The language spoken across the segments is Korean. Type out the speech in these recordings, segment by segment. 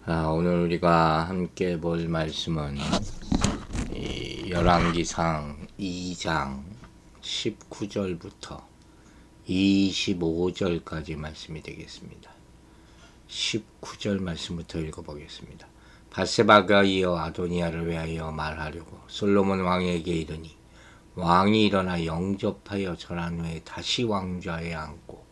오늘 우리가 함께 볼 말씀은 열왕기상 2장 19절부터 25절까지 말씀이 되겠습니다. 19절 말씀부터 읽어보겠습니다. 밧세바가 이어 아도니아를 위하여 말하려고 솔로몬 왕에게 이르니 왕이 일어나 영접하여 절한 후에 다시 왕좌에 앉고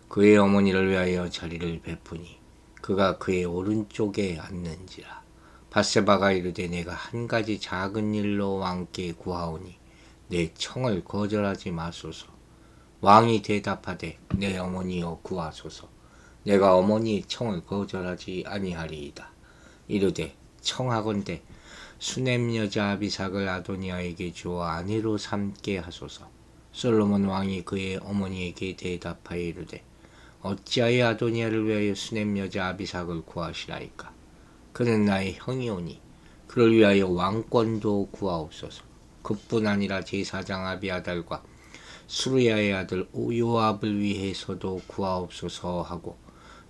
그의 어머니를 위하여 자리를 베푸니 그가 그의 오른쪽에 앉는지라. 밧세바가 이르되 내가 한 가지 작은 일로 왕께 구하오니 내 청을 거절하지 마소서. 왕이 대답하되 내 어머니여 구하소서. 내가 어머니의 청을 거절하지 아니하리이다. 이르되 청하건대 수넴 여자 아비삭을 아도니아에게 주어 아내로 삼게 하소서. 솔로몬 왕이 그의 어머니에게 대답하여 이르되 어찌하여 아도니아를 위하여 수넴 여자 아비삭을 구하시나이까? 그는 나의 형이오니 그를 위하여 왕권도 구하옵소서. 그뿐 아니라 제사장 아비아달과 수르야의 아들 요압을 위해서도 구하옵소서 하고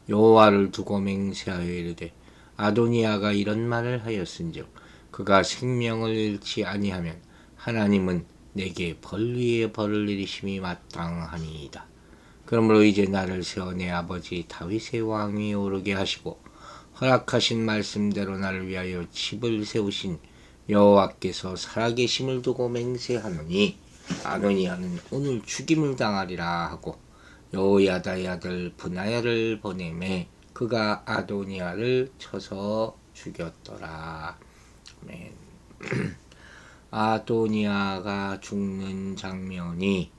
여호와를 두고 맹세하여 이르되 아도니아가 이런 말을 하였은즉 그가 생명을 잃지 아니하면 하나님은 내게 벌 위에 벌을 내리심이 마땅하니이다. 그러므로 이제 나를 세워 내 아버지 다윗의 왕위에 오르게 하시고 허락하신 말씀대로 나를 위하여 집을 세우신 여호와께서 살아계심을 두고 맹세하노니 아도니아는 오늘 죽임을 당하리라 하고 여호야다의 아들 브나야를 보내매 그가 아도니아를 쳐서 죽였더라. 아멘. 아도니아가 죽는 장면이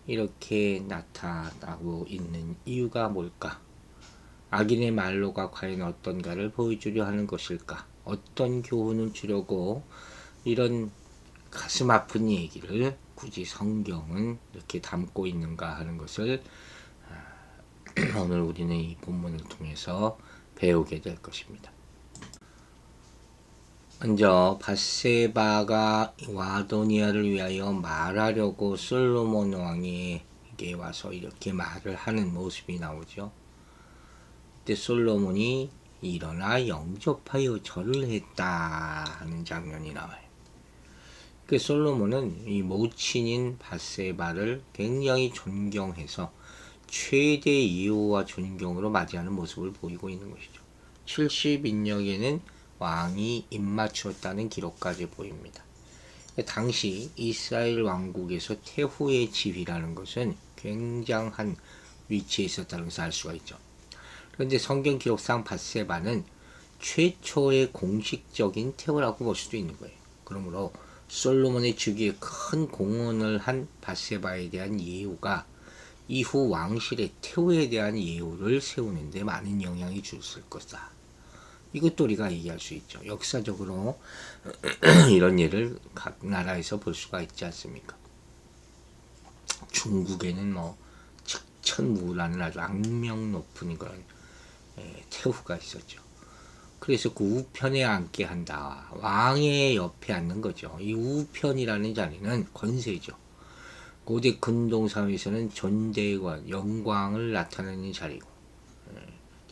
이렇게 나타나고 있는 이유가 뭘까? 악인의 말로가 과연 어떤가를 보여주려 하는 것일까? 어떤 교훈을 주려고 이런 가슴 아픈 얘기를 굳이 성경은 이렇게 담고 있는가 하는 것을 오늘 우리는 이 본문을 통해서 배우게 될 것입니다. 먼저 밧세바가 아도니아를 위하여 말하려고 솔로몬 왕에게 와서 이렇게 말을 하는 모습이 나오죠. 그때 솔로몬이 일어나 영접하여 절을 했다 하는 장면이 나와요. 그 솔로몬은 이 모친인 밧세바를 굉장히 존경해서 최대 예우와 존경으로 맞이하는 모습을 보이고 있는 것이죠. 70인역에는 왕이 입맞추었다는 기록까지 보입니다. 당시 이스라엘 왕국에서 태후의 지위라는 것은 굉장한 위치에 있었다는 것을 알 수가 있죠. 그런데 성경 기록상 밧세바는 최초의 공식적인 태후라고 볼 수도 있는 거예요. 그러므로 솔로몬의 즉위에 큰 공헌을 한 밧세바에 대한 예우가 이후 왕실의 태후에 대한 예우를 세우는 데 많은 영향이 줬을 것이다. 이것도 우리가 얘기할 수 있죠. 역사적으로 이런 예를 각 나라에서 볼 수가 있지 않습니까? 중국에는 측천무라는 아주 악명 높은 그런 태후가 있었죠. 그래서 그 우편에 앉게 한다. 왕의 옆에 앉는 거죠. 이 우편이라는 자리는 권세죠. 고대 근동사회에서는 존재와 영광을 나타내는 자리고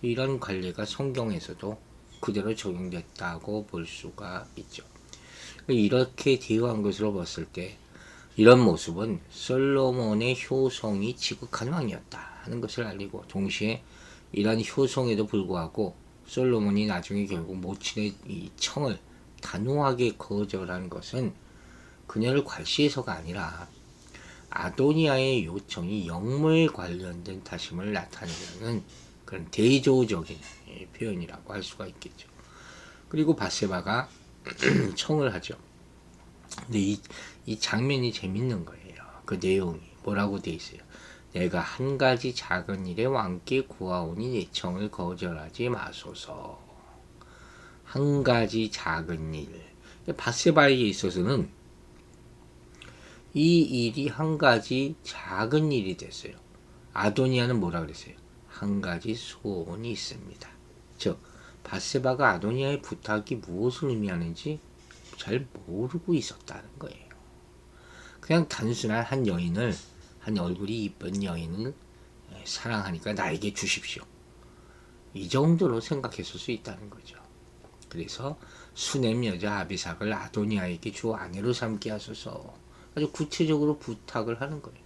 이런 관례가 성경에서도 그대로 적용됐다고 볼 수가 있죠. 이렇게 대우한 것으로 봤을 때 이런 모습은 솔로몬의 효성이 지극한 왕이었다 하는 것을 알리고 동시에 이런 효성에도 불구하고 솔로몬이 나중에 결국 모친의 이 청을 단호하게 거절한 것은 그녀를 괄시해서가 아니라 아도니아의 요청이 영모에 관련된 탓임을 나타내는 그런 대조적인 표현이라고 할 수가 있겠죠. 그리고 밧세바가 청을 하죠. 근데 이 장면이 재밌는 거예요. 그 내용이 뭐라고 돼 있어요. 내가 한 가지 작은 일에 왕께 구하오니 내 청을 거절하지 마소서. 한 가지 작은 일. 밧세바에게 있어서는 이 일이 한 가지 작은 일이 됐어요. 아도니아는 뭐라 그랬어요? 한 가지 소원이 있습니다. 즉 밧세바가 아도니아의 부탁이 무엇을 의미하는지 잘 모르고 있었다는 거예요. 그냥 단순한 한 여인을, 한 얼굴이 이쁜 여인을 사랑하니까 나에게 주십시오. 이 정도로 생각했을 수 있다는 거죠. 그래서 수넴 여자 아비삭을 아도니아에게 주 아내로 삼게 하소서 아주 구체적으로 부탁을 하는 거예요.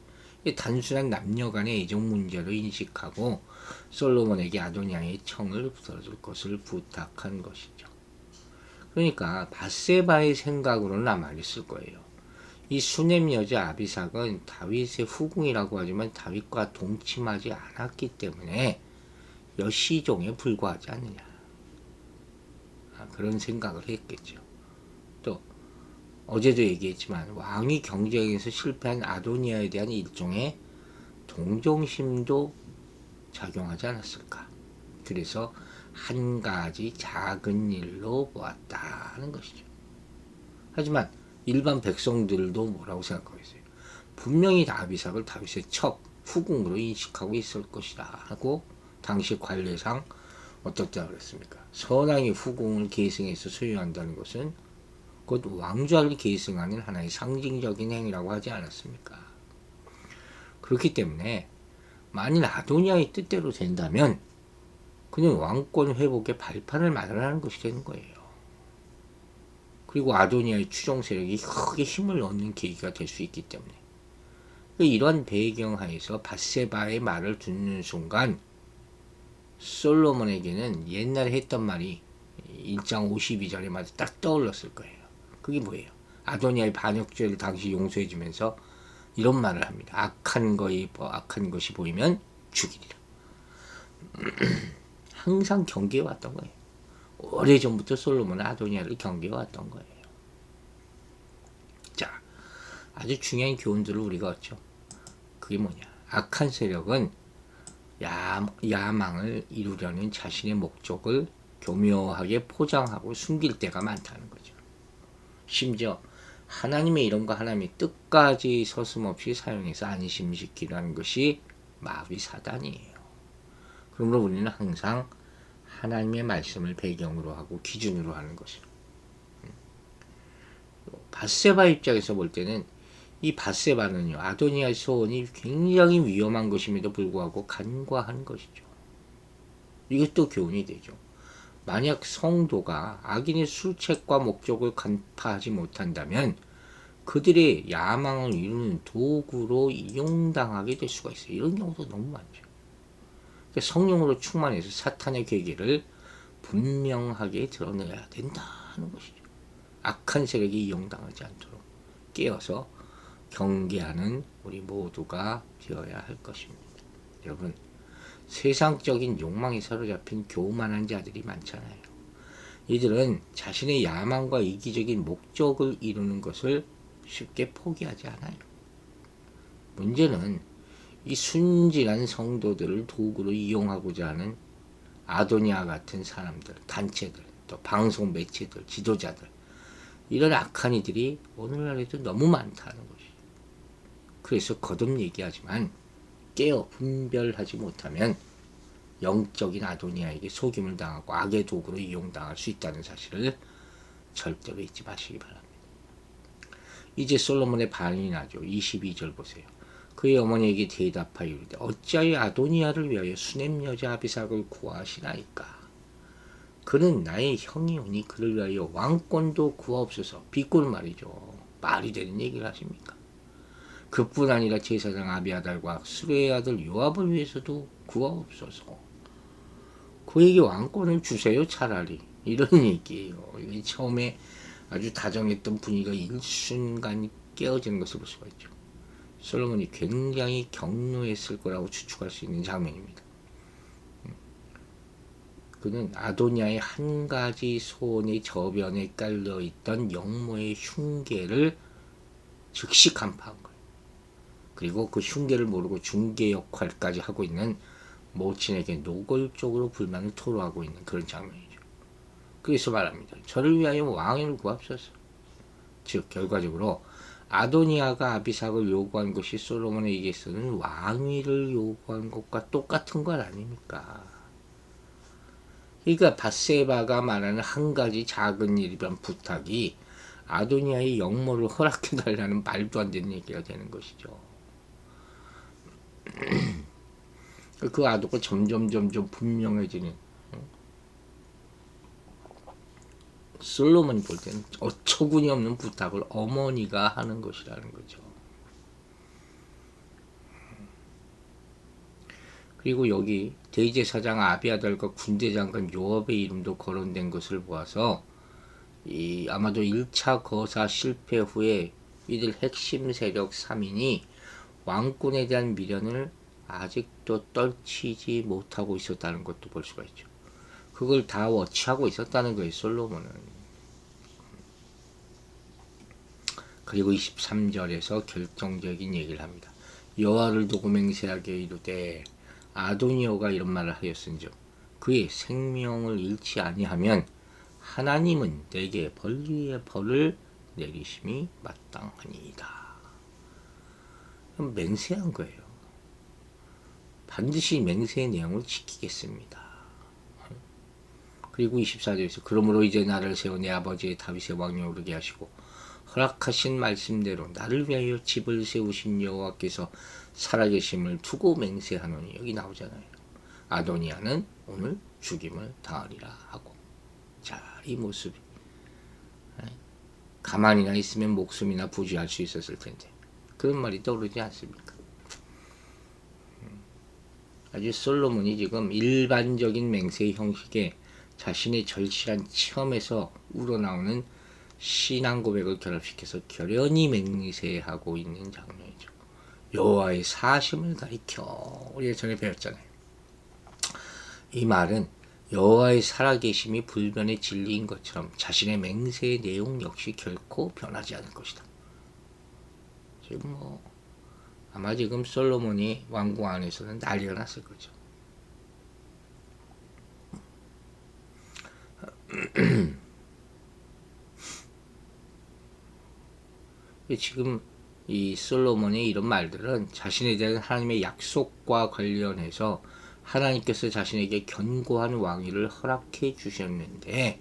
단순한 남녀 간의 애정 문제로 인식하고 솔로몬에게 아도니아의 청을 들어줄 것을 부탁한 것이죠. 그러니까 밧세바의 생각으로는 아마 있을 거예요. 이 수넴 여자 아비삭은 다윗의 후궁이라고 하지만 다윗과 동침하지 않았기 때문에 여시종에 불과하지 않느냐. 그런 생각을 했겠죠. 또 어제도 얘기했지만 왕위 경쟁에서 실패한 아도니아에 대한 일종의 동정심도 작용하지 않았을까. 그래서 한 가지 작은 일로 보았다는 것이죠. 하지만 일반 백성들도 뭐라고 생각하겠어요? 분명히 아비삭을 다윗의 첫 후궁으로 인식하고 있을 것이다 하고 당시 관례상 어떻다 그랬습니까? 선왕이 후궁을 계승해서 소유한다는 것은 곧 왕좌를 계승하는 하나의 상징적인 행위라고 하지 않았습니까? 그렇기 때문에 만일 아도니아의 뜻대로 된다면 그는 왕권 회복의 발판을 마련하는 것이 되는 거예요. 그리고 아도니아의 추종 세력이 크게 힘을 얻는 계기가 될 수 있기 때문에 이런 배경하에서 밧세바의 말을 듣는 순간 솔로몬에게는 옛날에 했던 말이 1장 52절에 맞아 딱 떠올랐을 거예요. 그게 뭐예요? 아도니아의 반역죄를 당시 용서해주면서 이런 말을 합니다. 악한 것이 보이면 죽이리라. 항상 경계해왔던 거예요. 오래전부터 솔로몬은 아도니아를 경계해왔던 거예요. 자, 아주 중요한 교훈들을 우리가 얻죠. 그게 뭐냐? 악한 세력은 야망을 이루려는 자신의 목적을 교묘하게 포장하고 숨길 때가 많다는 거죠. 심지어 하나님의 이름과 하나님의 뜻까지 서슴없이 사용해서 안심시키라는 것이 마귀 사단이에요. 그러므로 우리는 항상 하나님의 말씀을 배경으로 하고 기준으로 하는 것이죠. 밧세바 입장에서 볼 때는 이 밧세바는요, 아도니아의 소원이 굉장히 위험한 것임에도 불구하고 간과한 것이죠. 이것도 교훈이 되죠. 만약 성도가 악인의 술책과 목적을 간파하지 못한다면 그들의 야망을 이루는 도구로 이용당하게 될 수가 있어요. 이런 경우도 너무 많죠. 성령으로 충만해서 사탄의 계기를 분명하게 드러내야 된다는 것이죠. 악한 세력이 이용당하지 않도록 깨어서 경계하는 우리 모두가 되어야 할 것입니다. 여러분, 세상적인 욕망에 사로잡힌 교만한 자들이 많잖아요. 이들은 자신의 야망과 이기적인 목적을 이루는 것을 쉽게 포기하지 않아요. 문제는 이 순진한 성도들을 도구로 이용하고자 하는 아도니아 같은 사람들, 단체들, 또 방송 매체들, 지도자들, 이런 악한 이들이 오늘날에도 너무 많다는 것이죠. 그래서 거듭 얘기하지만 깨어 분별하지 못하면 영적인 아도니아에게 속임을 당하고 악의 도구로 이용당할 수 있다는 사실을 절대로 잊지 마시기 바랍니다. 이제 솔로몬의 반응이 나죠. 22절 보세요. 그의 어머니에게 대답하여 이르되 어찌하여 아도니아를 위하여 수넴 여자 아비삭을 구하시나이까. 그는 나의 형이오니 그를 위하여 왕권도 구하옵소서. 비꼴 말이죠. 말이 되는 얘기를 하십니까? 그뿐 아니라 제사장 아비아달과 수레의 아들 요압을 위해서도 구하옵소서. 그에게 왕권을 주세요 차라리. 이런 얘기예요. 이게 처음에 아주 다정했던 분위기가 일순간 깨어지는 것을 볼 수가 있죠. 솔로몬이 굉장히 격노했을 거라고 추측할 수 있는 장면입니다. 그는 아도니아의 한 가지 소원의 저변에 깔려있던 영모의 흉계를 즉시 간파한 거예요. 그리고 그 흉계를 모르고 중개 역할까지 하고 있는 모친에게 노골적으로 불만을 토로하고 있는 그런 장면이죠. 그래서 말합니다. 저를 위하여 왕위를 구합소서. 즉 결과적으로 아도니아가 아비삭을 요구한 것이 솔로몬에게서는 왕위를 요구한 것과 똑같은 것 아닙니까? 그러니까 밧세바가 말하는 한 가지 작은 일이란 부탁이 아도니아의 영모를 허락해달라는 말도 안 되는 얘기가 되는 것이죠. 그 아도가 점점 분명해지는 솔로몬이 볼 때는 어처구니 없는 부탁을 어머니가 하는 것이라는 거죠. 그리고 여기 대제사장 아비아달과 군대장관 요압의 이름도 거론된 것을 보아서 아마도 1차 거사 실패 후에 이들 핵심 세력 3인이 왕권에 대한 미련을 아직도 떨치지 못하고 있었다는 것도 볼 수가 있죠. 그걸 다 워치하고 있었다는 거예요, 솔로몬은. 그리고 23절에서 결정적인 얘기를 합니다. 여호와를 두고 맹세하게 이르되 아도니아가 이런 말을 하였은즉 그의 생명을 잃지 아니하면 하나님은 내게 벌 위에 벌을 내리심이 마땅하니이다. 그럼 맹세한 거예요. 반드시 맹세의 내용을 지키겠습니다. 그리고 24절에서 그러므로 이제 나를 세워 내 아버지의 다윗의 왕에 오르게 하시고 허락하신 말씀대로 나를 위하여 집을 세우신 여호와께서 살아계심을 두고 맹세하노니, 여기 나오잖아요. 아도니아는 오늘 죽임을 당하리라 하고. 자, 이 모습이 가만히나 있으면 목숨이나 부지할 수 있었을 텐데 그런 말이 떠오르지 않습니까? 아주 솔로몬이 지금 일반적인 맹세의 형식에 자신의 절실한 체험에서 우러나오는 신앙 고백을 결합시켜서 결연히 맹세하고 있는 장면이죠. 여호와의 사심을 가리켜. 우리 예전에 배웠잖아요. 이 말은 여호와의 살아계심이 불변의 진리인 것처럼 자신의 맹세의 내용 역시 결코 변하지 않을 것이다. 지금 아마 지금 솔로몬이 왕궁 안에서는 난리가 났을 거죠. 지금 이 솔로몬의 이런 말들은 자신에 대한 하나님의 약속과 관련해서 하나님께서 자신에게 견고한 왕위를 허락해 주셨는데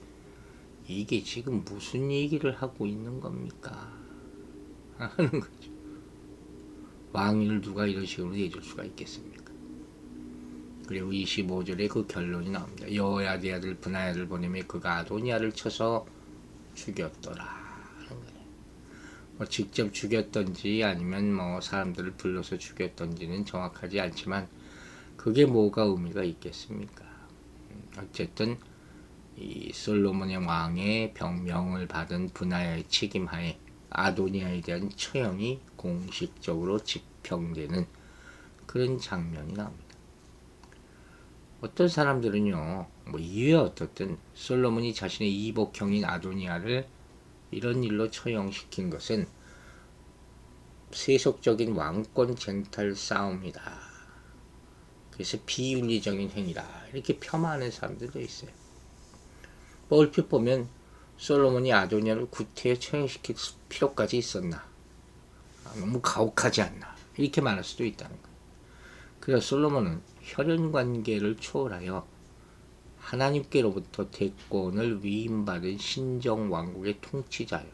이게 지금 무슨 얘기를 하고 있는 겁니까? 하는 거죠. 왕위를 누가 이런 식으로 내줄 수가 있겠습니까? 그리고 25절에 그 결론이 나옵니다. 여호야다의 아들 브나야를 보내며 그가 아도니아를 쳐서 죽였더라 하는 거예요. 직접 죽였던지 아니면 사람들을 불러서 죽였던지는 정확하지 않지만 그게 뭐가 의미가 있겠습니까? 어쨌든 이 솔로몬의 왕의 명을 받은 브나야의 책임하에 아도니아에 대한 처형이 공식적으로 집행되는 그런 장면이 나옵니다. 어떤 사람들은요, 이유야 어떻든 솔로몬이 자신의 이복형인 아도니아를 이런 일로 처형시킨 것은 세속적인 왕권 쟁탈 싸움이다. 그래서 비윤리적인 행위다. 이렇게 폄하하는 사람들도 있어요. 얼핏 보면 솔로몬이 아도니아를 구태여 처형시킬 필요까지 있었나? 너무 가혹하지 않나? 이렇게 말할 수도 있다는 거예요. 그래서 솔로몬은 혈연관계를 초월하여 하나님께로부터 대권을 위임받은 신정왕국의 통치자예요.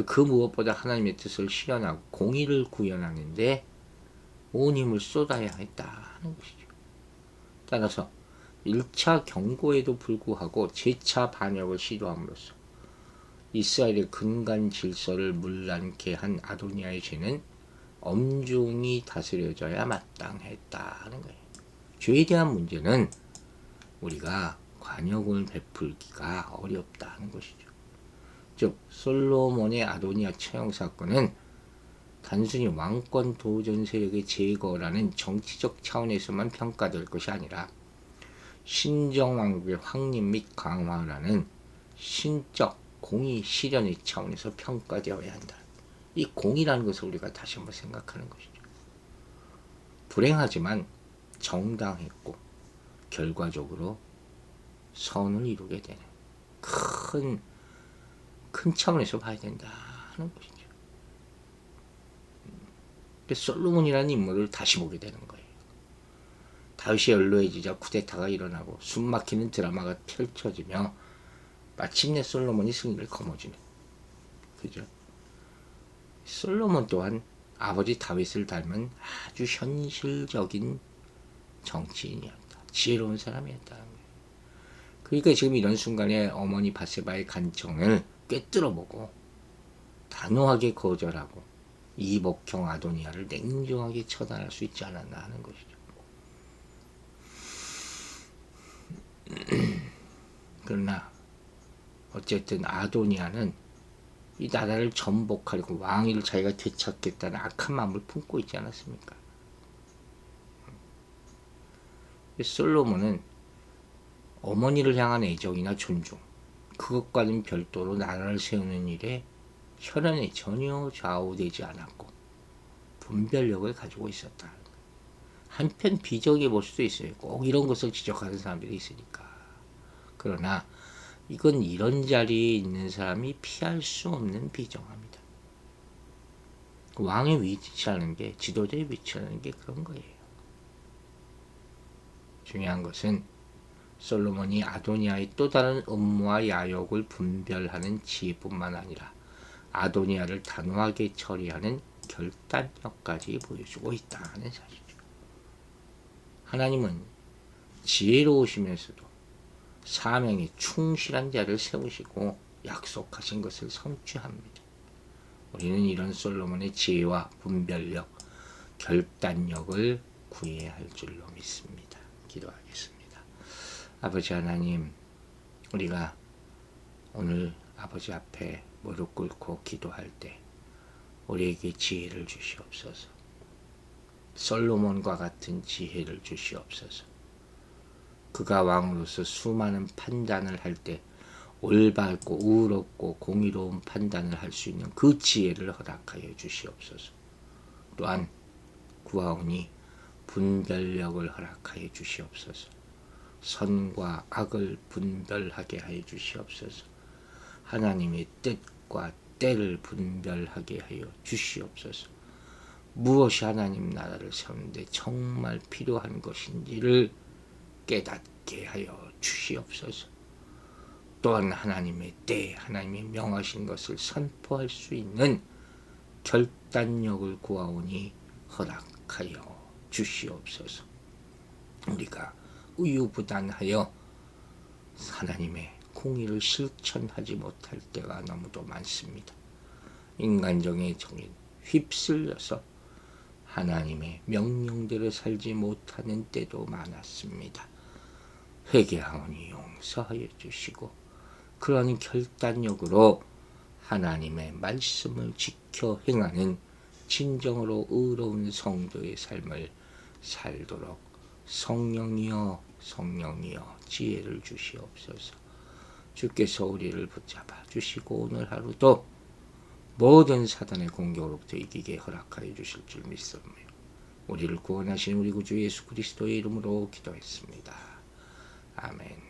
그 무엇보다 하나님의 뜻을 실현하고 공의를 구현하는데 온 힘을 쏟아야 했다는 것이죠. 따라서 1차 경고에도 불구하고 재차 반역을 시도함으로써 이스라엘의 근간 질서를 문란케 한 아도니아의 죄는 엄중히 다스려져야 마땅했다는 거예요. 죄에 대한 문제는 우리가 관역을 베풀기가 어렵다는 것이죠. 즉 솔로몬의 아도니아 처형 사건은 단순히 왕권 도전 세력의 제거라는 정치적 차원에서만 평가될 것이 아니라 신정왕국의 확립 및 강화라는 신적 공의 실현의 차원에서 평가되어야 한다. 이 공의라는 것을 우리가 다시 한번 생각하는 것이죠. 불행하지만 정당했고 결과적으로 선을 이루게 되는 큰 차원에서 봐야 된다 하는 것이죠. 솔로몬이라는 인물을 다시 보게 되는 거예요. 다윗이 연로해지자 쿠데타가 일어나고 숨막히는 드라마가 펼쳐지며 마침내 솔로몬이 승리를 거머쥐는, 그죠? 솔로몬 또한 아버지 다윗을 닮은 아주 현실적인 정치인이었다. 지혜로운 사람이었다는 거예요. 그러니까 지금 이런 순간에 어머니 바세바의 간청을 꿰뚫어보고 단호하게 거절하고 이 목형 아도니아를 냉정하게 처단할 수 있지 않았나 하는 것이죠. 그러나 어쨌든 아도니아는 이 나라를 전복하려고 왕위를 자기가 되찾겠다는 악한 마음을 품고 있지 않았습니까? 솔로몬은 어머니를 향한 애정이나 존중, 그것과는 별도로 나라를 세우는 일에 혈연에 전혀 좌우되지 않았고 분별력을 가지고 있었다. 한편 비정해 볼 수도 있어요. 꼭 이런 것을 지적하는 사람들이 있으니까. 그러나 이건 이런 자리에 있는 사람이 피할 수 없는 비정합니다. 왕의 위치라는 게, 지도자의 위치라는 게 그런 거예요. 중요한 것은 솔로몬이 아도니아의 또 다른 음모와 야욕을 분별하는 지혜뿐만 아니라 아도니아를 단호하게 처리하는 결단력까지 보여주고 있다는 사실이죠. 하나님은 지혜로우시면서도 사명에 충실한 자를 세우시고 약속하신 것을 성취합니다. 우리는 이런 솔로몬의 지혜와 분별력, 결단력을 구해야 할 줄로 믿습니다. 기도하겠습니다. 아버지 하나님, 우리가 오늘 아버지 앞에 무릎 꿇고 기도할 때 우리에게 지혜를 주시옵소서. 솔로몬과 같은 지혜를 주시옵소서. 그가 왕으로서 수많은 판단을 할 때 올바르고 의롭고 공의로운 판단을 할 수 있는 그 지혜를 허락하여 주시옵소서. 또한 구하오니 분별력을 허락하여 주시옵소서. 선과 악을 분별하게 하여 주시옵소서. 하나님의 뜻과 때를 분별하게 하여 주시옵소서. 무엇이 하나님 나라를 세우는데 정말 필요한 것인지를 깨닫게 하여 주시옵소서. 또한 하나님의 때, 하나님이 명하신 것을 선포할 수 있는 결단력을 구하오니 허락하여 주시옵소서. 우리가 우유부단하여 하나님의 공의를 실천하지 못할 때가 너무도 많습니다. 인간정의 정에 휩쓸려서 하나님의 명령대로 살지 못하는 때도 많았습니다. 회개하오니 용서하여 주시고 그러한 결단력으로 하나님의 말씀을 지켜 행하는 진정으로 의로운 성도의 삶을 살도록 성령이여 지혜를 주시옵소서. 주께서 우리를 붙잡아 주시고 오늘 하루도 모든 사단의 공격으로부터 이기게 허락하여 주실 줄 믿습니다. 우리를 구원하신 우리 구주 예수 그리스도의 이름으로 기도했습니다. 아멘.